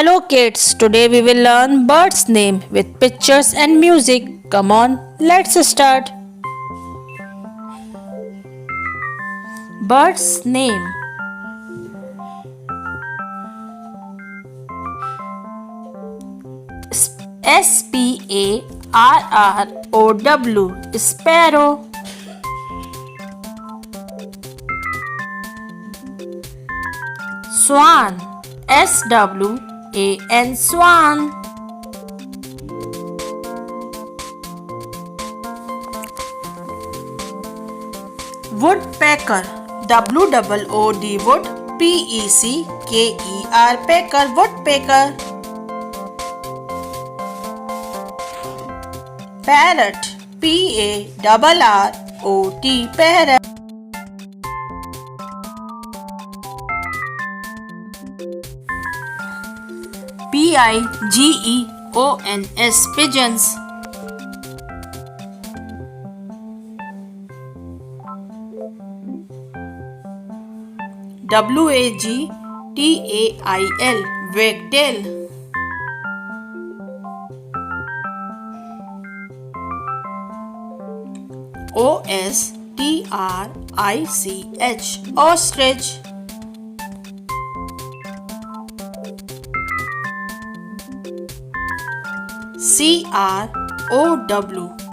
Hello kids, today we will learn bird's name with pictures and music. Come on, let's start. Bird's name. Sparrow. Sparrow. Swan. Swan. Woodpecker. Wood. Pecker. Woodpecker. Parrot. Parrot. Pigeons. Wagtail. Ostrich.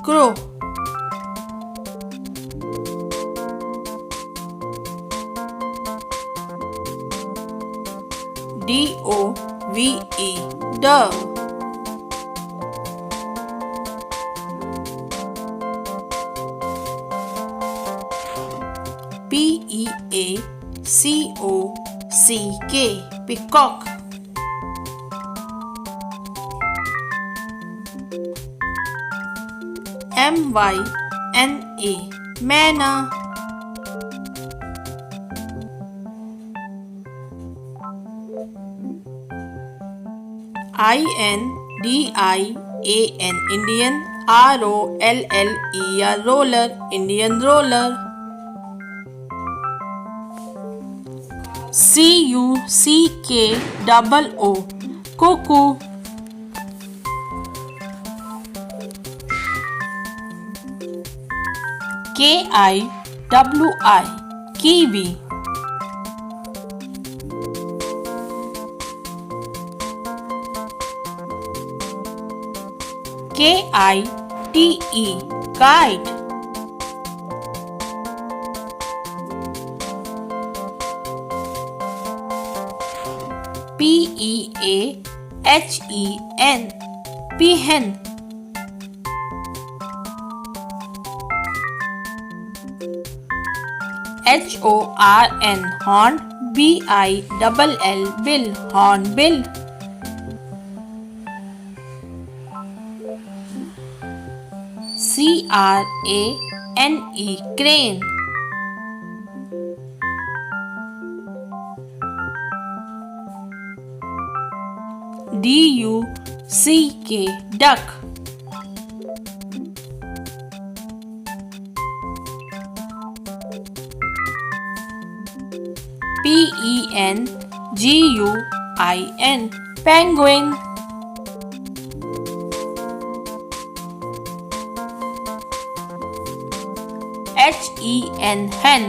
Crow. Dove. Peacock. Manna. Indian. Roller. Indian roller. Cuckoo. Kiwi. Kite. Peahen. Horn. Bill. Hornbill. Crane. Duck. Penguin. Hen.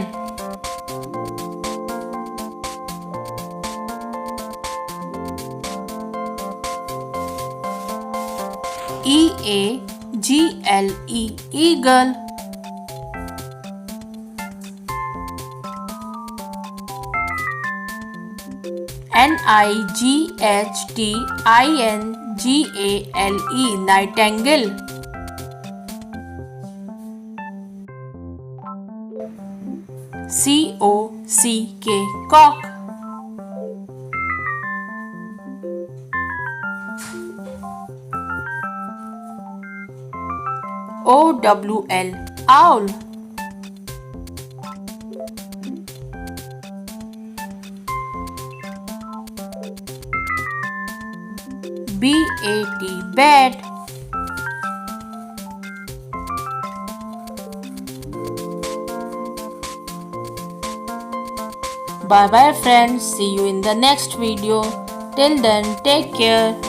Eagle. Nightingale. Cock. Owl. Bat. Bye bye friends, see you in the next video. Till then, take care.